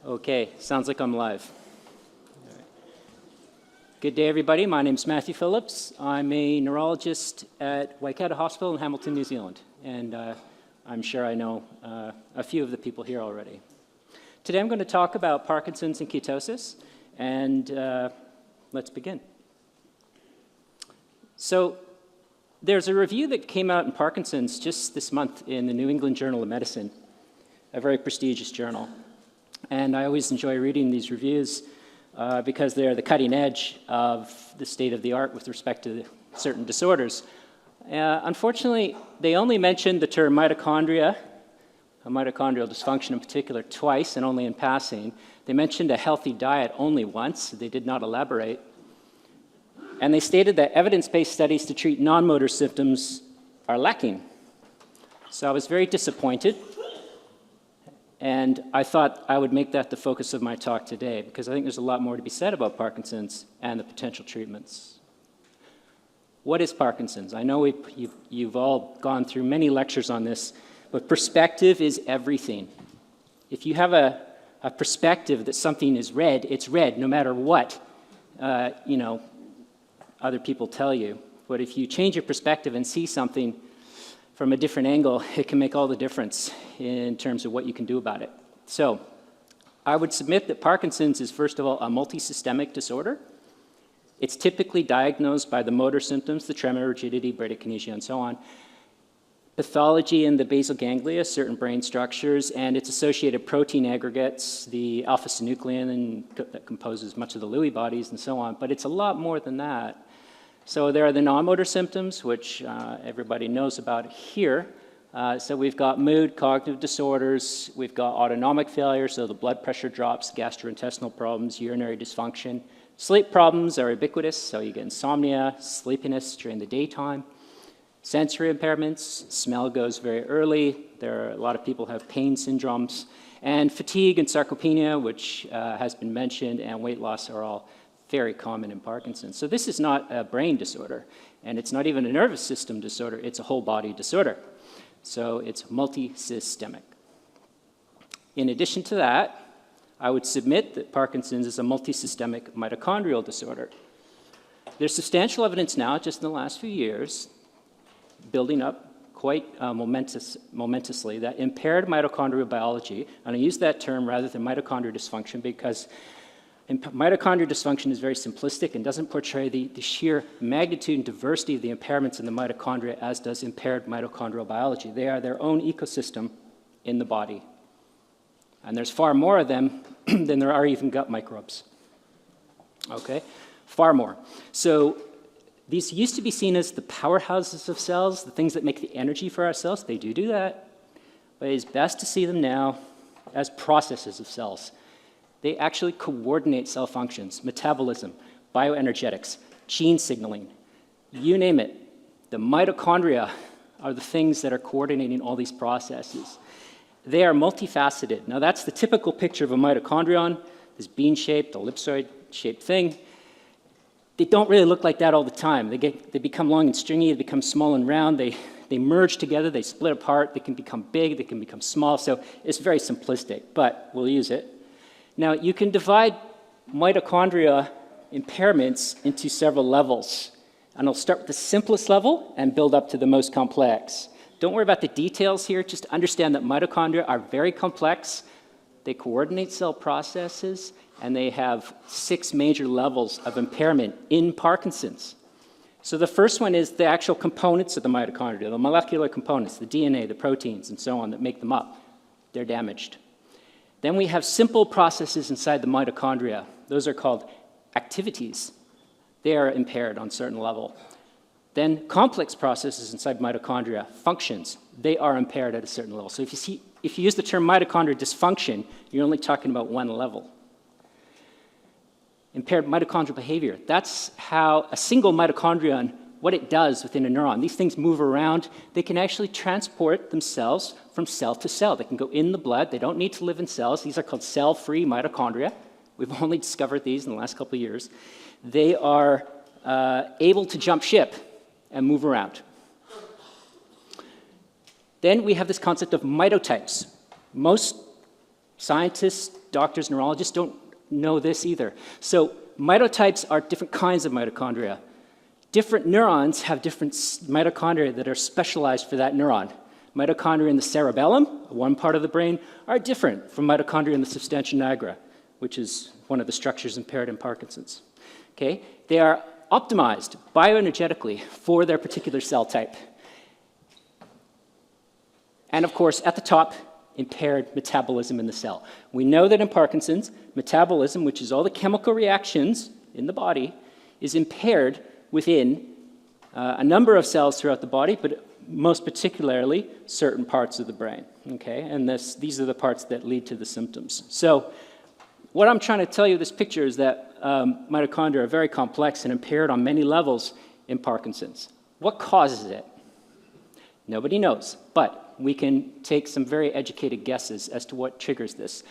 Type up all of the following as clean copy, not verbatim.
Okay, sounds like I'm live. All right. Good day, everybody. My name's Matthew Phillips. I'm a neurologist at Waikato Hospital in Hamilton, New Zealand, and I'm sure I know a few of the people here already. Today I'm going to talk about Parkinson's and ketosis, and let's begin. So there's a review that came out in Parkinson's just this month in the New England Journal of Medicine, a very prestigious journal. And I always enjoy reading these reviews because they're the cutting edge of the state of the art with respect to certain disorders. Unfortunately, they only mentioned the term mitochondria, a mitochondrial dysfunction in particular, twice and only in passing. They mentioned a healthy diet only once. They did not elaborate. And they stated that evidence-based studies to treat non-motor symptoms are lacking. So I was very disappointed. And I thought I would make that the focus of my talk today because I think there's a lot more to be said about Parkinson's and the potential treatments. What is Parkinson's? I know you've all gone through many lectures on this, but perspective is everything. If you have a perspective that something is red, it's red no matter what other people tell you. But if you change your perspective and see something from a different angle, it can make all the difference in terms of what you can do about it. So I would submit that Parkinson's is, first of all, a multisystemic disorder. It's typically diagnosed by the motor symptoms, the tremor, rigidity, bradykinesia, and so on, pathology in the basal ganglia, certain brain structures, and its associated protein aggregates, the alpha-synuclein that composes much of the Lewy bodies, and so on. But it's a lot more than that. So there are the non-motor symptoms, which everybody knows about here. So we've got mood, cognitive disorders, we've got autonomic failure, so the blood pressure drops, gastrointestinal problems, urinary dysfunction. Sleep problems are ubiquitous, so you get insomnia, sleepiness during the daytime. Sensory impairments, smell goes very early. There are a lot of people who have pain syndromes. And fatigue and sarcopenia, which has been mentioned, and weight loss are all very common in Parkinson's. So this is not a brain disorder, and it's not even a nervous system disorder, it's a whole body disorder. So it's multisystemic. In addition to that, I would submit that Parkinson's is a multisystemic mitochondrial disorder. There's substantial evidence now, just in the last few years, building up quite momentously, that impaired mitochondrial biology, and I use that term rather than mitochondrial dysfunction because mitochondrial dysfunction is very simplistic and doesn't portray the sheer magnitude and diversity of the impairments in the mitochondria as does impaired mitochondrial biology. They are their own ecosystem in the body. And there's far more of them than there are even gut microbes. Okay? Far more. So these used to be seen as the powerhouses of cells, the things that make the energy for our cells. They do that. But it's best to see them now as processes of cells. They actually coordinate cell functions, metabolism, bioenergetics, gene signaling, you name it. The mitochondria are the things that are coordinating all these processes. They are multifaceted. Now that's the typical picture of a mitochondrion, this bean-shaped, ellipsoid-shaped thing. They don't really look like that all the time. They become long and stringy, they become small and round, they merge together, they split apart, they can become big, they can become small, so it's very simplistic, but we'll use it. Now, you can divide mitochondria impairments into several levels. And I'll start with the simplest level and build up to the most complex. Don't worry about the details here, just understand that mitochondria are very complex. They coordinate cell processes, and they have 6 major levels of impairment in Parkinson's. So the first one is the actual components of the mitochondria, the molecular components, the DNA, the proteins, and so on that make them up. They're damaged. Then we have simple processes inside the mitochondria. Those are called activities. They are impaired on a certain level. Then complex processes inside mitochondria, functions, they are impaired at a certain level. So if you use the term mitochondrial dysfunction, you're only talking about one level. Impaired mitochondrial behavior, that's how a single mitochondrion, what it does within a neuron. These things move around. They can actually transport themselves from cell to cell. They can go in the blood. They don't need to live in cells. These are called cell-free mitochondria. We've only discovered these in the last couple of years. They are able to jump ship and move around. Then we have this concept of mitotypes. Most scientists doctors, neurologists don't know this either. So mitotypes are different kinds of mitochondria. Different neurons have different mitochondria that are specialized for that neuron. Mitochondria in the cerebellum, one part of the brain, are different from mitochondria in the substantia nigra, which is one of the structures impaired in Parkinson's. Okay? They are optimized bioenergetically for their particular cell type. And of course, at the top, impaired metabolism in the cell. We know that in Parkinson's, metabolism, which is all the chemical reactions in the body, is impaired within a number of cells throughout the body, but most particularly certain parts of the brain. Okay? And these are the parts that lead to the symptoms. So what I'm trying to tell you with this picture is that mitochondria are very complex and impaired on many levels in Parkinson's. What causes it? Nobody knows, but we can take some very educated guesses as to what triggers this.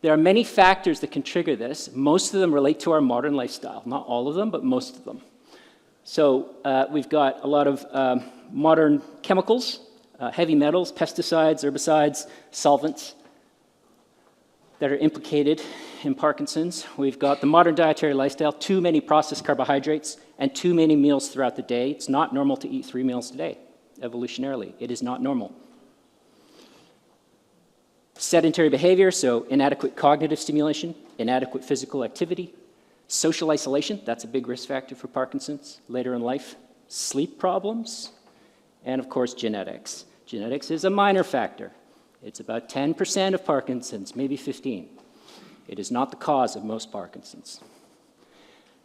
There are many factors that can trigger this. Most of them relate to our modern lifestyle. Not all of them, but most of them. So we've got a lot of modern chemicals, heavy metals, pesticides, herbicides, solvents that are implicated in Parkinson's. We've got the modern dietary lifestyle, too many processed carbohydrates, and too many meals throughout the day. It's not normal to eat 3 meals a day, evolutionarily. It is not normal. Sedentary behavior, so inadequate cognitive stimulation, inadequate physical activity, social isolation, that's a big risk factor for Parkinson's later in life, sleep problems, and of course genetics. Genetics is a minor factor. It's about 10% of Parkinson's, maybe 15%. It is not the cause of most Parkinson's.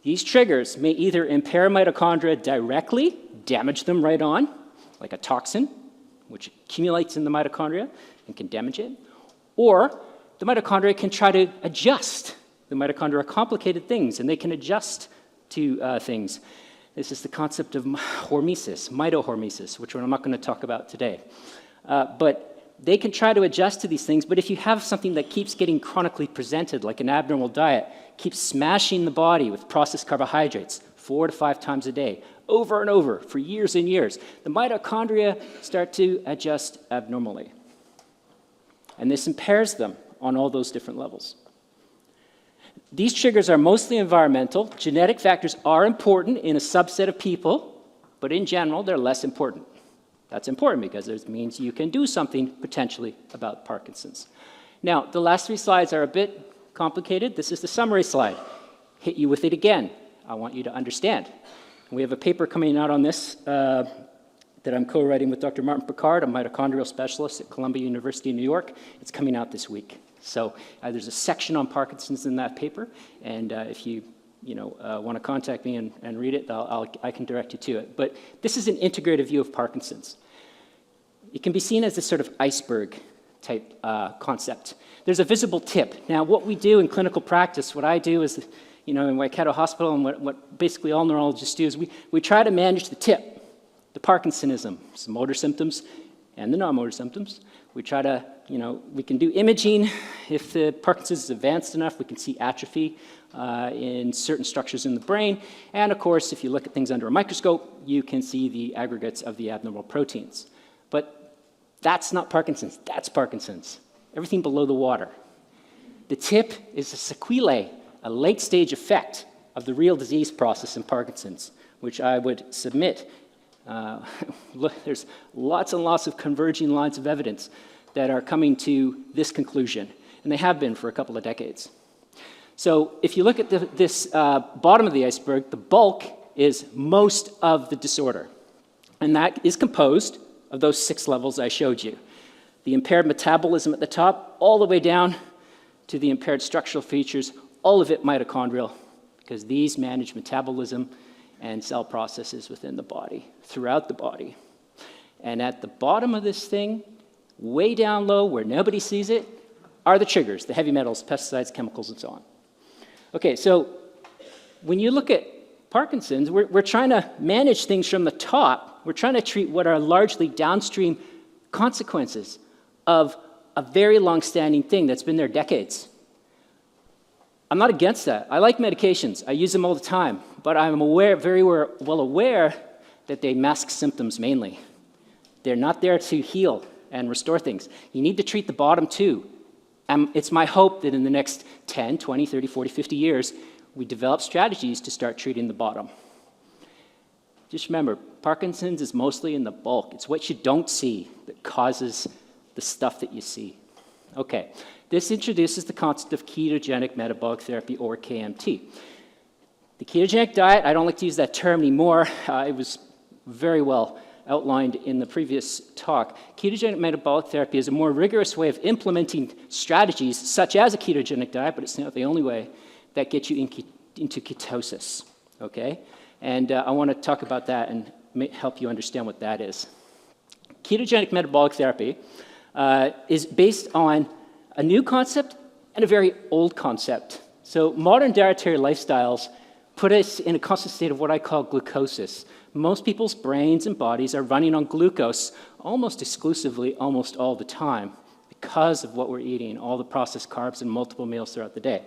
These triggers may either impair mitochondria directly, damage them right on, like a toxin, which accumulates in the mitochondria and can damage it, or the mitochondria can try to adjust. The mitochondria are complicated things, and they can adjust to things. This is the concept of hormesis, mitohormesis, which I'm not going to talk about today. But they can try to adjust to these things, but if you have something that keeps getting chronically presented, like an abnormal diet, keeps smashing the body with processed carbohydrates 4 to 5 times a day, over and over, for years and years, the mitochondria start to adjust abnormally. And this impairs them on all those different levels. These triggers are mostly environmental. Genetic factors are important in a subset of people, but in general, they're less important. That's important because it means you can do something potentially about Parkinson's. Now, the last 3 slides are a bit complicated. This is the summary slide. Hit you with it again. I want you to understand. We have a paper coming out on this that I'm co-writing with Dr. Martin Picard, a mitochondrial specialist at Columbia University in New York. It's coming out this week. So there's a section on Parkinson's in that paper, and if you want to contact me and read it, I can direct you to it. But this is an integrative view of Parkinson's. It can be seen as this sort of iceberg type concept. There's a visible tip. Now, what we do in clinical practice, what I do is, in Waikato Hospital, and what basically all neurologists do is we try to manage the tip, the Parkinsonism, some motor symptoms and the non-motor symptoms. We try to, we can do imaging. If the Parkinson's is advanced enough, we can see atrophy in certain structures in the brain. And of course, if you look at things under a microscope, you can see the aggregates of the abnormal proteins. But that's not Parkinson's, that's Parkinson's. Everything below the water. The tip is a sequelae, a late-stage effect of the real disease process in Parkinson's, which I would submit. Look, there's lots and lots of converging lines of evidence that are coming to this conclusion, and they have been for a couple of decades. So if you look at this bottom of the iceberg, the bulk is most of the disorder, and that is composed of those 6 levels I showed you. The impaired metabolism at the top, all the way down to the impaired structural features, all of it mitochondrial, because these manage metabolism and cell processes within the body, throughout the body. And at the bottom of this thing, way down low where nobody sees it, are the triggers, the heavy metals, pesticides, chemicals, and so on. Okay, so when you look at Parkinson's, we're trying to manage things from the top. We're trying to treat what are largely downstream consequences of a very long-standing thing that's been there decades. I'm not against that. I like medications. I use them all the time. But I'm very well aware that they mask symptoms mainly. They're not there to heal and restore things. You need to treat the bottom too. It's my hope that in the next 10, 20, 30, 40, 50 years, we develop strategies to start treating the bottom. Just remember, Parkinson's is mostly in the bulk. It's what you don't see that causes the stuff that you see. Okay, this introduces the concept of ketogenic metabolic therapy, or KMT. The ketogenic diet, I don't like to use that term anymore. It was very well outlined in the previous talk. Ketogenic metabolic therapy is a more rigorous way of implementing strategies such as a ketogenic diet, but it's not the only way that gets you into ketosis, okay? And I want to talk about that and help you understand what that is. Ketogenic metabolic therapy is based on a new concept and a very old concept. So modern dietary lifestyles put us in a constant state of what I call glucosis. Most people's brains and bodies are running on glucose almost exclusively, almost all the time, because of what we're eating, all the processed carbs and multiple meals throughout the day.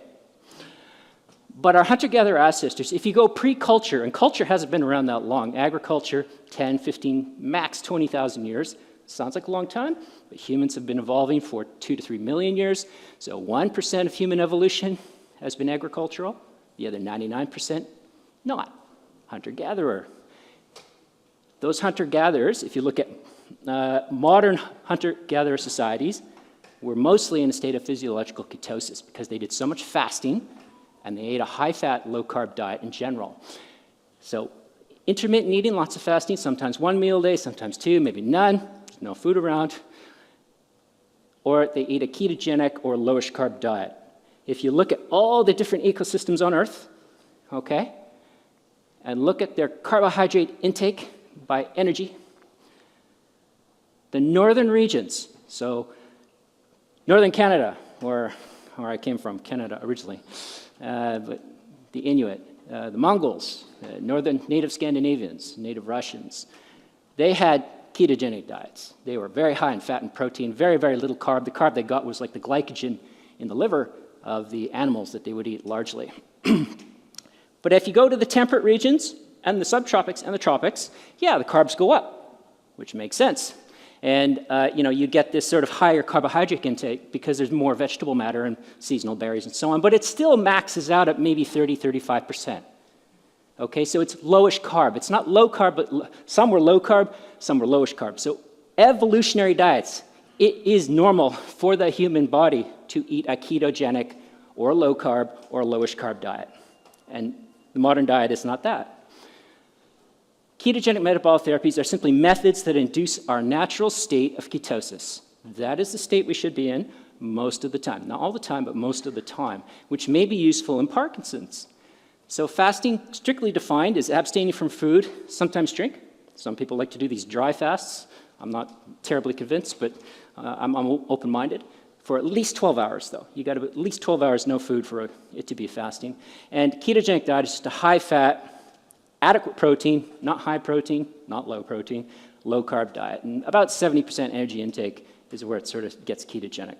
But our hunter-gatherer ancestors, if you go pre-culture, and culture hasn't been around that long, agriculture, 10, 15, max 20,000 years, sounds like a long time, but humans have been evolving for 2 to 3 million years, so 1% of human evolution has been agricultural, the other 99% not, hunter-gatherer. Those hunter-gatherers, if you look at modern hunter-gatherer societies, were mostly in a state of physiological ketosis because they did so much fasting and they ate a high-fat, low-carb diet in general. So intermittent eating, lots of fasting, sometimes 1 meal a day, sometimes 2, maybe none, there's no food around. Or they eat a ketogenic or lowish carb diet. If you look at all the different ecosystems on Earth, okay, and look at their carbohydrate intake by energy, the northern regions, so northern Canada, where I came from, Canada originally, but the Inuit, the Mongols, northern native Scandinavians, native Russians, they had ketogenic diets. They were very high in fat and protein, very, very little carb. The carb they got was like the glycogen in the liver of the animals that they would eat largely. But if you go to the temperate regions and the subtropics and the tropics, yeah, the carbs go up, which makes sense. And you get this sort of higher carbohydrate intake because there's more vegetable matter and seasonal berries and so on, but it still maxes out at maybe 30, 35%. Okay, so it's lowish carb. It's not low carb, but some were low carb, some were lowish carb. So evolutionary diets, it is normal for the human body to eat a ketogenic or low carb or lowish carb diet. And the modern diet is not that. Ketogenic metabolic therapies are simply methods that induce our natural state of ketosis. That is the state we should be in most of the time. Not all the time, but most of the time, which may be useful in Parkinson's. So fasting, strictly defined, is abstaining from food, sometimes drink. Some people like to do these dry fasts. I'm not terribly convinced, but I'm open-minded. For at least 12 hours, though. You got to at least 12 hours no food for it to be fasting. And ketogenic diet is just a high-fat, adequate protein, not high protein, not low protein, low-carb diet. And about 70% energy intake is where it sort of gets ketogenic.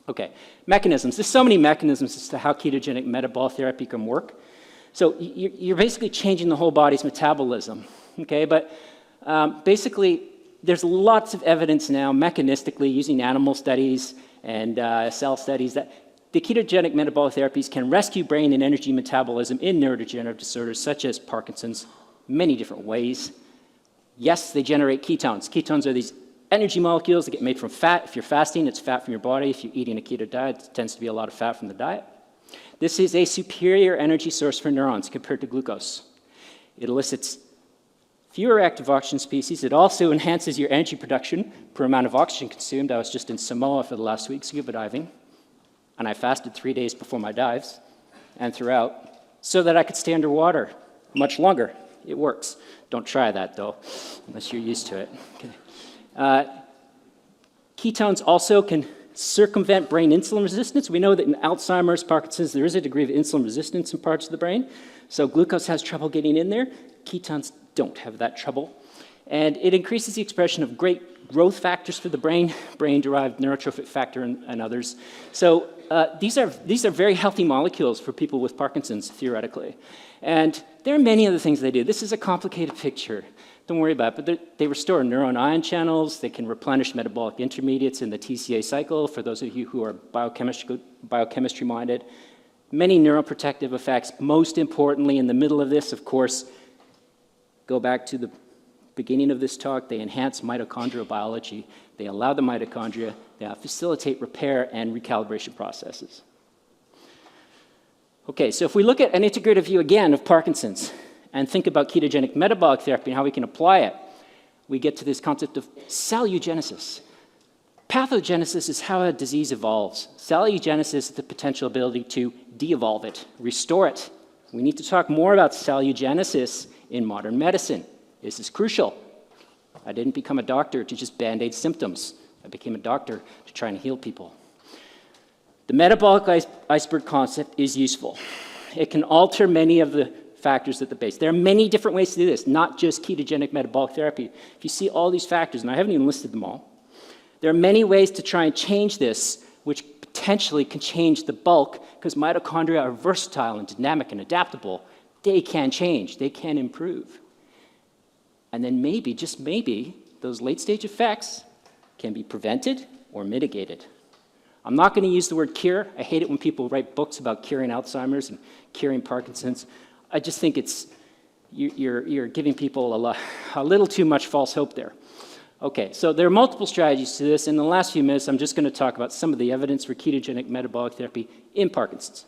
Okay, mechanisms. There's so many mechanisms as to how ketogenic metabolic therapy can work. So you're basically changing the whole body's metabolism, okay? But basically, there's lots of evidence now, mechanistically, using animal studies and cell studies, that the ketogenic metabolic therapies can rescue brain and energy metabolism in neurodegenerative disorders such as Parkinson's, many different ways. Yes, they generate ketones. Ketones are these energy molecules that get made from fat. If you're fasting, it's fat from your body. If you're eating a keto diet, it tends to be a lot of fat from the diet. This is a superior energy source for neurons compared to glucose. It elicits fewer active oxygen species. It also enhances your energy production per amount of oxygen consumed. I was just in Samoa for the last week scuba diving, and I fasted 3 days before my dives and throughout so that I could stay underwater much longer. It works. Don't try that, though, unless you're used to it. Okay. Ketones also can circumvent brain insulin resistance. We know that in Alzheimer's, Parkinson's, there is a degree of insulin resistance in parts of the brain. So glucose has trouble getting in there. Ketones don't have that trouble. And it increases the expression of great growth factors for the brain, brain-derived neurotrophic factor and others. So these are very healthy molecules for people with Parkinson's, theoretically. And there are many other things they do. This is a complicated picture. Don't worry about it, but they restore neuron ion channels. They can replenish metabolic intermediates in the TCA cycle, for those of you who are biochemistry-minded. Many neuroprotective effects. Most importantly, in the middle of this, of course, go back to the beginning of this talk, they enhance mitochondrial biology. They allow the mitochondria, they facilitate repair and recalibration processes. Okay, so if we look at an integrative view again of Parkinson's and think about ketogenic metabolic therapy and how we can apply it, we get to this concept of cellulogenesis. Pathogenesis is how a disease evolves. Cellulogenesis is the potential ability to de-evolve it, restore it. We need to talk more about cellulogenesis in modern medicine. This is crucial. I didn't become a doctor to just band-aid symptoms. I became a doctor to try and heal people. The metabolic iceberg concept is useful. It can alter many of the factors at the base. There are many different ways to do this, not just ketogenic metabolic therapy. If you see all these factors, and I haven't even listed them all, there are many ways to try and change this, which potentially can change the bulk, because mitochondria are versatile and dynamic and adaptable. They can change, they can improve. And then maybe, just maybe, those late-stage effects can be prevented or mitigated. I'm not going to use the word cure. I hate it when people write books about curing Alzheimer's and curing Parkinson's. I just think you're giving people a little too much false hope there. Okay, so there are multiple strategies to this. In the last few minutes, I'm just going to talk about some of the evidence for ketogenic metabolic therapy in Parkinson's.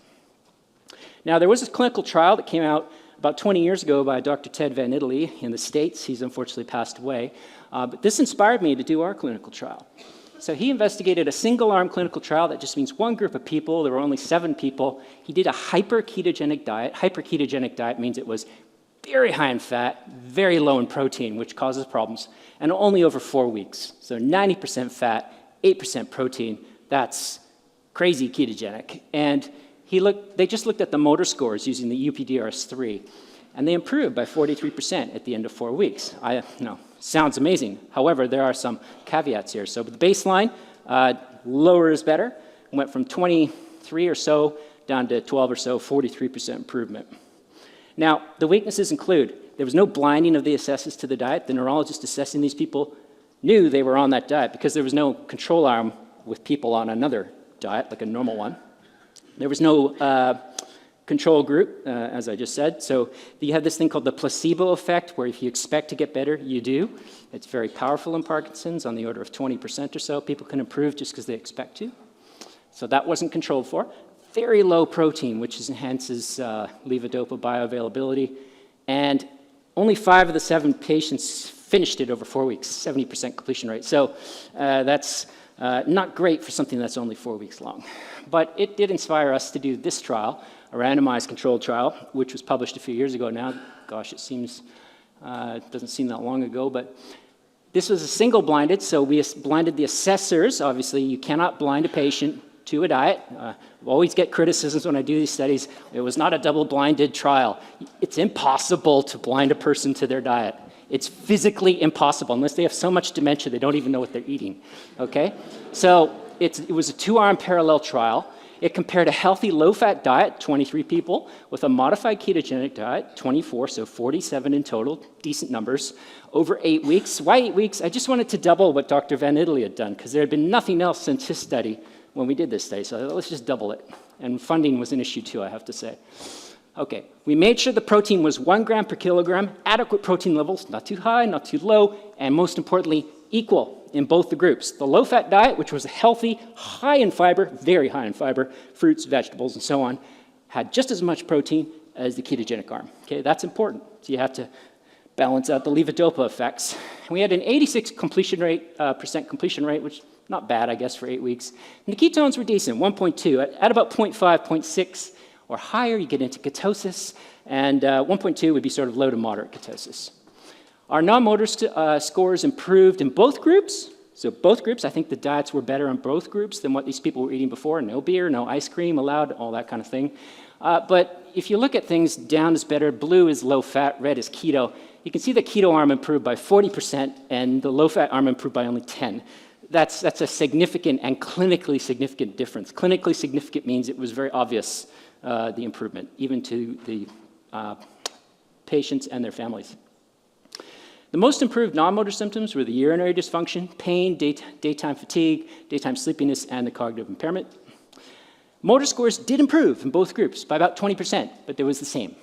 Now, there was a clinical trial that came out about 20 years ago by Dr. Ted Van Italy in the States. He's unfortunately passed away. But this inspired me to do our clinical trial. So he investigated a single-arm clinical trial. That just means one group of people. There were only 7 people. He did a hyperketogenic diet. Hyperketogenic diet means it was very high in fat, very low in protein, which causes problems, and only over 4 weeks. So 90% fat, 8% protein. That's crazy ketogenic. And they just looked at the motor scores using the UPDRS-3, and they improved by 43% at the end of 4 weeks. Sounds amazing. However, there are some caveats here. So the baseline, lower is better. Went from 23 or so down to 12 or so, 43% improvement. Now, the weaknesses include, there was no blinding of the assessors to the diet. The neurologist assessing these people knew they were on that diet because there was no control arm with people on another diet, like a normal one. There was no control group, as I just said. So you have this thing called the placebo effect, where if you expect to get better, you do. It's very powerful in Parkinson's, on the order of 20% or so. People can improve just because they expect to. So that wasn't controlled for. Very low protein, which enhances levodopa bioavailability. And only 5 of the 7 patients finished it over 4 weeks, 70% completion rate. So that's not great for something that's only 4 weeks long. But it did inspire us to do this trial, a randomized controlled trial, which was published a few years ago now. Gosh, it doesn't seem that long ago, but this was a single-blinded, so we blinded the assessors. Obviously, you cannot blind a patient to a diet. I always get criticisms when I do these studies. It was not a double-blinded trial. It's impossible to blind a person to their diet. It's physically impossible, unless they have so much dementia they don't even know what they're eating, okay? So it was a 2-arm parallel trial. It compared a healthy low-fat diet, 23 people, with a modified ketogenic diet, 24, so 47 in total, decent numbers, over 8 weeks. Why 8 weeks? I just wanted to double what Dr. Van Italy had done, because there had been nothing else since his study when we did this study, so let's just double it. And funding was an issue too, I have to say. Okay, we made sure the protein was 1 gram per kilogram, adequate protein levels, not too high, not too low, and most importantly, equal in both the groups. The low-fat diet, which was healthy, high in fiber, very high in fiber, fruits, vegetables, and so on, had just as much protein as the ketogenic arm. Okay, that's important. So you have to balance out the levodopa effects. And we had an 86% completion rate, which not bad, I guess, for 8 weeks. And the ketones were decent, 1.2. At about 0.5, 0.6 or higher, you get into ketosis, and 1.2 would be sort of low to moderate ketosis. Our non-motor scores improved in both groups, So both groups, I think the diets were better on both groups than what these people were eating before. No beer, no ice cream allowed, all that kind of thing. But if you look at things, down is better, blue is low fat, red is keto. You can see the keto arm improved by 40% and the low fat arm improved by only 10. That's a significant and clinically significant difference. Clinically significant means it was very obvious, the improvement, even to the patients and their families. The most improved non-motor symptoms were the urinary dysfunction, pain, daytime fatigue, daytime sleepiness, and the cognitive impairment. Motor scores did improve in both groups by about 20%, but they was the same.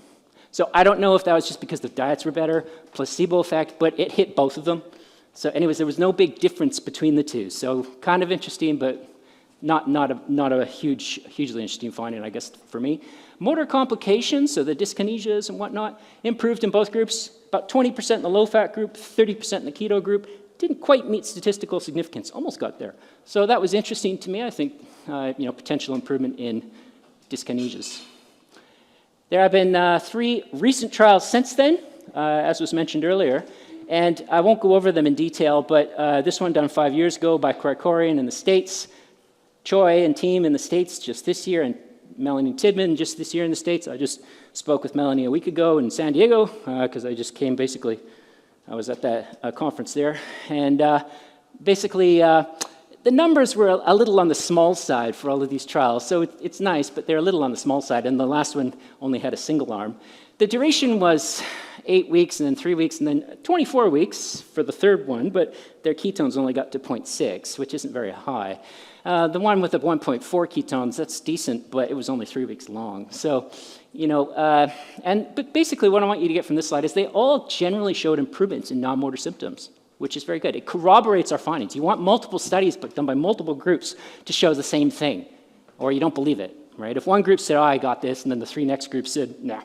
So I don't know if that was just because the diets were better, placebo effect, but it hit both of them. So anyways, there was no big difference between the two. So kind of interesting, but not a hugely interesting finding, I guess, for me. Motor complications, so the dyskinesias and whatnot, improved in both groups. About 20% in the low-fat group, 30% in the keto group. Didn't quite meet statistical significance, almost got there. So that was interesting to me, I think, potential improvement in dyskinesias. There have been 3 recent trials since then, as was mentioned earlier, and I won't go over them in detail, but this one done 5 years ago by Krikorian in the States, Choi and team in the States just this year, and Melanie Tidman just this year in the States. I just spoke with Melanie a week ago in San Diego, because I just came basically, I was at that conference there, and basically the numbers were a little on the small side for all of these trials, so it's nice, but they're a little on the small side, and the last one only had a single arm. The duration was 8 weeks, and then 3 weeks, and then 24 weeks for the third one, but their ketones only got to 0.6, which isn't very high. The one with the 1.4 ketones, that's decent, but it was only 3 weeks long. So, but basically what I want you to get from this slide is they all generally showed improvements in non-motor symptoms, which is very good. It corroborates our findings. You want multiple studies done by multiple groups to show the same thing, or you don't believe it, right? If one group said, oh, I got this, and then the 3 next groups said, nah,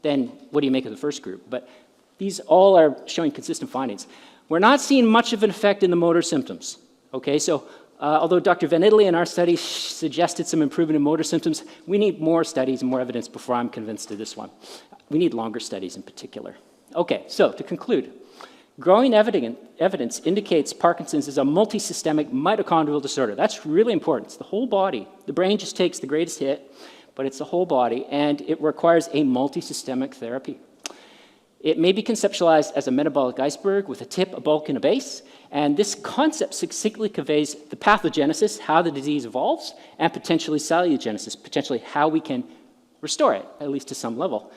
then what do you make of the first group? But these all are showing consistent findings. We're not seeing much of an effect in the motor symptoms, okay? So although Dr. Van Italy in our study suggested some improvement in motor symptoms, we need more studies and more evidence before I'm convinced of this one. We need longer studies in particular. Okay, so to conclude, growing evidence indicates Parkinson's is a multisystemic mitochondrial disorder. That's really important. It's the whole body. The brain just takes the greatest hit, but it's the whole body, and it requires a multisystemic therapy. It may be conceptualized as a metabolic iceberg with a tip, a bulk, and a base, and this concept succinctly conveys the pathogenesis, how the disease evolves, and potentially salutogenesis, potentially how we can restore it, at least to some level.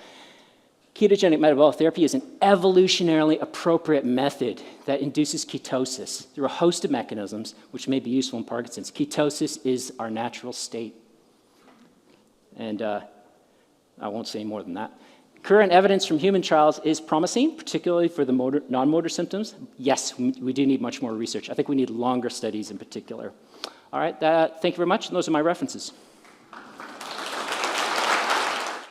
Ketogenic metabolic therapy is an evolutionarily appropriate method that induces ketosis through a host of mechanisms which may be useful in Parkinson's. Ketosis is our natural state. And I won't say more than that. Current evidence from human trials is promising, particularly for the non-motor symptoms. Yes, we do need much more research. I think we need longer studies in particular. All right, thank you very much, and those are my references.